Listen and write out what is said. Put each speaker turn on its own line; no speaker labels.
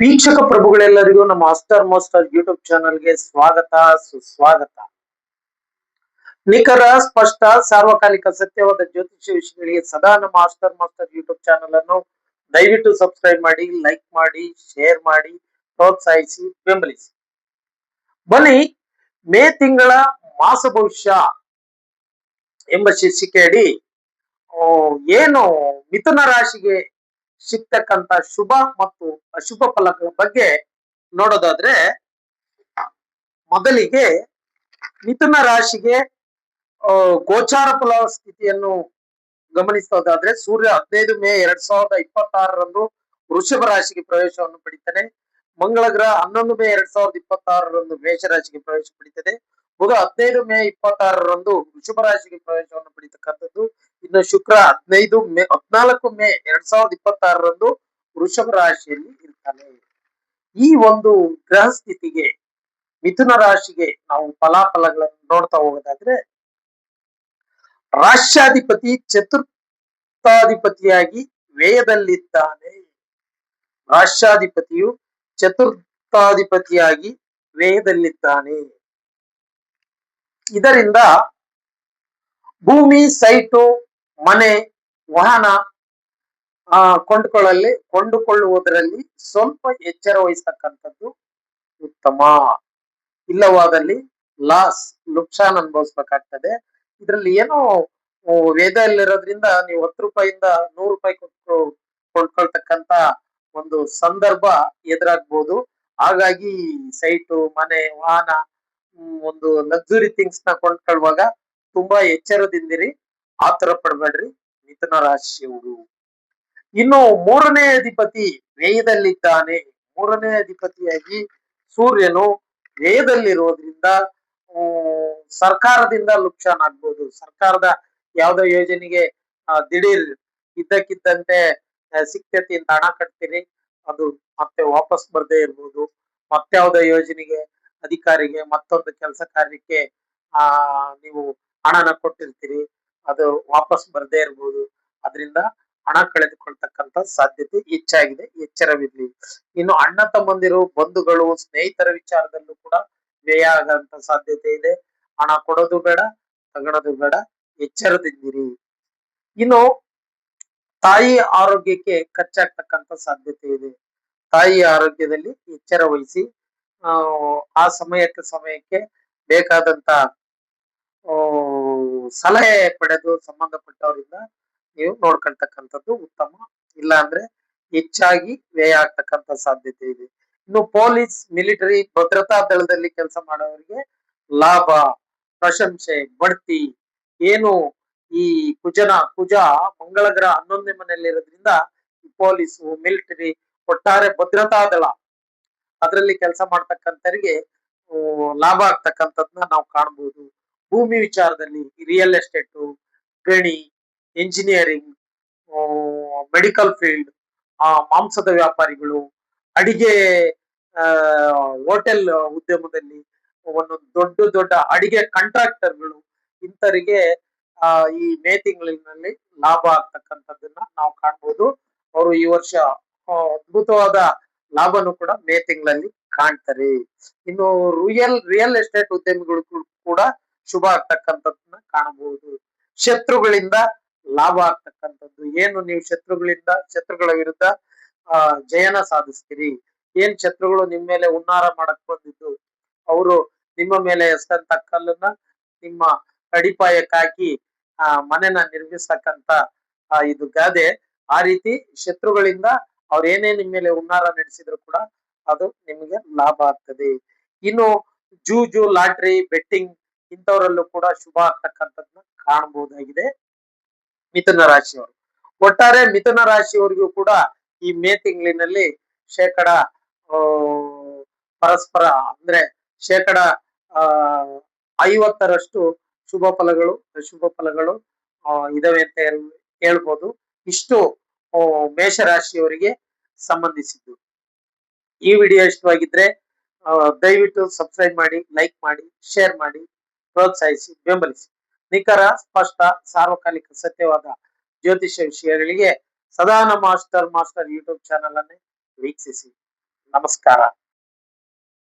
ವೀಕ್ಷಕ ಪ್ರಭುಗಳೆಲ್ಲರಿಗೂ ನಮ್ಮ master YouTube ಚಾನಲ್ಗೆ ಸ್ವಾಗತ ಸುಸ್ವಾಗತ. ನಿಖರ ಸ್ಪಷ್ಟ ಸಾರ್ವಕಾಲಿಕ ಸತ್ಯವಾದ ಜ್ಯೋತಿಷ್ಯ ವಿಷಯಗಳಿಗೆ ಸದಾ ನಮ್ಮ ಮಾಸ್ಟರ್ ಯೂಟ್ಯೂಬ್ ಚಾನಲ್ ಅನ್ನು ದಯವಿಟ್ಟು ಸಬ್ಸ್ಕ್ರೈಬ್ ಮಾಡಿ, ಲೈಕ್ ಮಾಡಿ, ಶೇರ್ ಮಾಡಿ, ಪ್ರೋತ್ಸಾಹಿಸಿ, ಬೆಂಬಲಿಸಿ. ಬನ್ನಿ, ಮೇ ತಿಂಗಳ ಮಾಸ ಭವಿಷ್ಯ ಎಂಬ ಶೀರ್ಷಿಕೆಯಡಿ ಏನು ಮಿಥುನ ರಾಶಿಗೆ ಸಿಗ್ತಕ್ಕಂತ ಶುಭ ಮತ್ತು ಅಶುಭ ಫಲಗಳ ಬಗ್ಗೆ ನೋಡೋದಾದ್ರೆ, ಮೊದಲಿಗೆ ಮಿಥುನ ರಾಶಿಗೆ ಗೋಚಾರ ಫಲ ಸ್ಥಿತಿಯನ್ನು ಗಮನಿಸೋದಾದ್ರೆ, ಸೂರ್ಯ 15 ಮೇ 2026ರಂದು ವೃಷಭ ರಾಶಿಗೆ ಪ್ರವೇಶವನ್ನು ಪಡಿತಾನೆ. ಮಂಗಳ ಗ್ರಹ 11 ಮೇ 2026ರಂದು ಮೇಷ ರಾಶಿಗೆ ಪ್ರವೇಶ ಪಡಿತದೆ. ಬುಧ 15 ಮೇ 26ರಂದು ವೃಷಭ ರಾಶಿಗೆ ಪ್ರವೇಶವನ್ನು ಪಡಿತಕ್ಕಂಥದ್ದು. ಇನ್ನು ಶುಕ್ರ 14 ಮೇ 2026ರಂದು ವೃಷಭ ರಾಶಿಯಲ್ಲಿ ಇರ್ತಾನೆ. ಈ ಒಂದು ಗ್ರಹ ಸ್ಥಿತಿಗೆ ಮಿಥುನ ರಾಶಿಗೆ ನಾವು ಫಲಾಫಲಗಳನ್ನು ನೋಡ್ತಾ ಹೋಗೋದಾದ್ರೆ, ರಾಷ್ಟ್ರಾಧಿಪತಿ ಚತುರ್ಥಾಧಿಪತಿಯಾಗಿ ವ್ಯಯದಲ್ಲಿದ್ದಾನೆ. ರಾಷ್ಟ್ರಾಧಿಪತಿಯು ಚತುರ್ಥಾಧಿಪತಿಯಾಗಿ ವ್ಯಯದಲ್ಲಿದ್ದಾನೆ. ಇದರಿಂದ ಭೂಮಿ, ಸೈಟು, ಮನೆ, ವಾಹನ ಕೊಂಡುಕೊಳ್ಳುವುದರಲ್ಲಿ ಸ್ವಲ್ಪ ಎಚ್ಚರ ವಹಿಸ್ತಕ್ಕಂಥದ್ದು ಉತ್ತಮ. ಇಲ್ಲವಾದಲ್ಲಿ ನುಕ್ಸಾನ್ ಅನುಭವಿಸ್ಬೇಕಾಗ್ತದೆ. ಇದರಲ್ಲಿ ಏನೋ ವೇದದಲ್ಲಿರೋದ್ರಿಂದ ನೀವು 10 ರೂಪಾಯಿಂದ 100 ರೂಪಾಯಿ ಕೊಟ್ಟು ಕೊಂಡ್ಕೊಳ್ತಕ್ಕಂತ ಒಂದು ಸಂದರ್ಭ ಎದುರಾಗ್ಬೋದು. ಹಾಗಾಗಿ ಸೈಟು, ಮನೆ, ವಾಹನ, ಒಂದು ಲಕ್ಸುರಿ ಥಿಂಗ್ಸ್ ನ ಕೊಂಡ್ಕೊಳ್ಳುವಾಗ ತುಂಬಾ ಎಚ್ಚರದಿಂದಿರಿ. ಆತರ ಪಡ್ಬೇಡ್ರಿ ಮಿಥುನ ರಾಶಿಯವರು. ಇನ್ನು 3ನೇ ಅಧಿಪತಿ ವ್ಯಯದಲ್ಲಿದ್ದಾನೆ. 3ನೇ ಅಧಿಪತಿಯಾಗಿ ಸೂರ್ಯನು ವ್ಯಯದಲ್ಲಿರೋದ್ರಿಂದ ಸರ್ಕಾರದಿಂದ ನುಕ್ಸಾನ್ ಆಗ್ಬೋದು. ಸರ್ಕಾರದ ಯಾವ್ದೋ ಯೋಜನೆಗೆ ದಿಢೀರ್ ಇದ್ದಕ್ಕಿದ್ದಂತೆ ಸಿಕ್ತತಿ ಅಂತ ಹಣ ಕಟ್ತೀರಿ, ಅದು ಮತ್ತೆ ವಾಪಸ್ ಬರ್ದೇ ಇರ್ಬೋದು. ಮತ್ಯಾವ್ದೋ ಯೋಜನೆಗೆ, ಅಧಿಕಾರಿಗೆ, ಮತ್ತೊಂದು ಕೆಲಸ ಕಾರ್ಯಕ್ಕೆ ನೀವು ಹಣನ ಕೊಟ್ಟಿರ್ತೀರಿ, ಅದು ವಾಪಸ್ ಬರ್ದೇ ಇರ್ಬೋದು. ಅದರಿಂದ ಹಣ ಕಳೆದುಕೊಳ್ತಕ್ಕಂತ ಸಾಧ್ಯತೆ ಹೆಚ್ಚಾಗಿದೆ. ಎಚ್ಚರವಿರ್ಲಿ. ಇನ್ನು ಅಣ್ಣ ತಮ್ಮಂದಿರು, ಬಂಧುಗಳು, ಸ್ನೇಹಿತರ ವಿಚಾರದಲ್ಲೂ ಕೂಡ ವ್ಯಯ ಆಗಂತ ಸಾಧ್ಯತೆ ಇದೆ. ಹಣ ಕೊಡೋದು ಬೇಡ, ತಗೊಳೋದು ಬೇಡ, ಎಚ್ಚರದಿಂದಿರಿ. ಇನ್ನು ತಾಯಿ ಆರೋಗ್ಯಕ್ಕೆ ಖರ್ಚಾಗ್ತಕ್ಕಂತ ಸಾಧ್ಯತೆ ಇದೆ. ತಾಯಿ ಆರೋಗ್ಯದಲ್ಲಿ ಎಚ್ಚರ ವಹಿಸಿ ಆ ಸಮಯಕ್ಕೆ ಬೇಕಾದಂತ ಸಲಹೆ ಪಡೆದು ಸಂಬಂಧಪಟ್ಟವರಿಂದ ನೀವು ನೋಡ್ಕೊಳ್ತಕ್ಕಂಥದ್ದು ಉತ್ತಮ. ಇಲ್ಲ ಅಂದ್ರೆ ಹೆಚ್ಚಾಗಿ ವ್ಯಯ ಆಗ್ತಕ್ಕಂಥ ಸಾಧ್ಯತೆ ಇದೆ. ಇನ್ನು ಪೊಲೀಸ್, ಮಿಲಿಟರಿ, ಭದ್ರತಾ ದಳದಲ್ಲಿ ಕೆಲಸ ಮಾಡೋರಿಗೆ ಲಾಭ, ಪ್ರಶಂಸೆ, ಬಡ್ತಿ. ಏನು ಈ ಕುಜ ಮಂಗಳ ಗ್ರಹ 11ನೇ ಮನೆಯಲ್ಲಿರೋದ್ರಿಂದ ಪೊಲೀಸು, ಮಿಲಿಟರಿ, ಒಟ್ಟಾರೆ ಭದ್ರತಾ ದಳ ಅದರಲ್ಲಿ ಕೆಲಸ ಮಾಡ್ತಕ್ಕಂಥವ್ರಿಗೆ ಲಾಭ ಆಗ್ತಕ್ಕಂಥದ್ನ ನಾವು ಕಾಣಬಹುದು. ಭೂಮಿ ವಿಚಾರದಲ್ಲಿ ರಿಯಲ್ ಎಸ್ಟೇಟು, ಗಣಿ, ಇಂಜಿನಿಯರಿಂಗ್, ಮೆಡಿಕಲ್ ಫೀಲ್ಡ್, ಮಾಂಸದ ವ್ಯಾಪಾರಿಗಳು, ಅಡಿಗೆ, ಹೋಟೆಲ್ ಉದ್ಯಮದಲ್ಲಿ ಒಂದೊಂದು ದೊಡ್ಡ ಅಡಿಗೆ ಕಾಂಟ್ರಾಕ್ಟರ್ಗಳು, ಇಂಥವರಿಗೆ ಈ ಮೇ ತಿಂಗಳಿನಲ್ಲಿ ಲಾಭ ಆಗ್ತಕ್ಕಂಥದ್ದನ್ನ ನಾವು ಕಾಣ್ಬೋದು. ಅವರು ಈ ವರ್ಷ ಅದ್ಭುತವಾದ ಲಾಭನು ಕೂಡ ಮೇ ತಿಂಗಳಲ್ಲಿ ಕಾಣ್ತಾರೆ. ಇನ್ನು ರಿಯಲ್ ಎಸ್ಟೇಟ್ ಉದ್ಯಮಿಗಳು ಕೂಡ ಶುಭ ಆಗ್ತಕ್ಕಂಥದ್ದನ್ನ ಕಾಣಬಹುದು. ಶತ್ರುಗಳಿಂದ ಲಾಭ ಆಗ್ತಕ್ಕಂಥದ್ದು. ಏನು ನೀವು ಶತ್ರುಗಳ ವಿರುದ್ಧ ಜಯನ ಸಾಧಿಸ್ತೀರಿ. ಏನ್ ಶತ್ರುಗಳು ನಿಮ್ ಮೇಲೆ ಹುನ್ನಾರ ಮಾಡಕ್ ಬಂದಿದ್ದು, ಅವರು ನಿಮ್ಮ ಮೇಲೆ ಎಸ್ತಂತ ಕಲ್ಲನ್ನ ನಿಮ್ಮ ಅಡಿಪಾಯಕ್ಕೆ ಹಾಕಿ ಮನೆನ ನಿರ್ಮಿಸ್ತಕ್ಕಂತ ಇದು ಗಾದೆ. ಆ ರೀತಿ ಶತ್ರುಗಳಿಂದ ಅವ್ರ ಏನೇ ನಿಮ್ ಮೇಲೆ ಹುನ್ನಾರ ನಡೆಸಿದ್ರು ಕೂಡ ಅದು ನಿಮಗೆ ಲಾಭ ಆಗ್ತದೆ. ಇನ್ನು ಜೂಜು, ಲಾಟ್ರಿ, ಬೆಟ್ಟಿಂಗ್ ಇಂಥವರಲ್ಲೂ ಕೂಡ ಶುಭ ಆಗ್ತಕ್ಕಂಥದ್ದನ್ನ ಕಾಣಬಹುದಾಗಿದೆ ಮಿಥುನ ರಾಶಿಯವರು. ಒಟ್ಟಾರೆ ಮಿಥುನ ರಾಶಿಯವರಿಗೂ ಕೂಡ ಈ ಮೇ ತಿಂಗಳಿನಲ್ಲಿ ಶೇಕಡ ಪರಸ್ಪರ ಅಂದ್ರೆ ಶೇಕಡ 50ರಷ್ಟು ಶುಭ ಫಲಗಳು, ಅಶುಭ ಫಲಗಳು ಇದಾವೆ ಅಂತ ಹೇಳ್ಬೋದು. ಇಷ್ಟು ಮೇಷರಾಶಿಯವರಿಗೆ ಸಂಬಂಧಿಸಿದ್ದು. ಈ ವಿಡಿಯೋ ಇಷ್ಟವಾಗಿದ್ರೆ ದಯವಿಟ್ಟು ಸಬ್ಸ್ಕ್ರೈಬ್ ಮಾಡಿ, ಲೈಕ್ ಮಾಡಿ, ಶೇರ್ ಮಾಡಿ, ಪ್ರೋತ್ಸಾಹಿಸಿ, ಬೆಂಬಲಿಸಿ. ನಿಖರ, ಸ್ಪಷ್ಟ, ಸಾರ್ವಕಾಲಿಕ ಸತ್ಯವಾದ ಜ್ಯೋತಿಷ್ಯ ವಿಷಯಗಳಿಗೆ ಸದಾ ನಮ್ಮ ಮಾಸ್ಟರ್ ಯೂಟ್ಯೂಬ್ ಚಾನಲ್ ಅನ್ನೇ ವೀಕ್ಷಿಸಿ. ನಮಸ್ಕಾರ.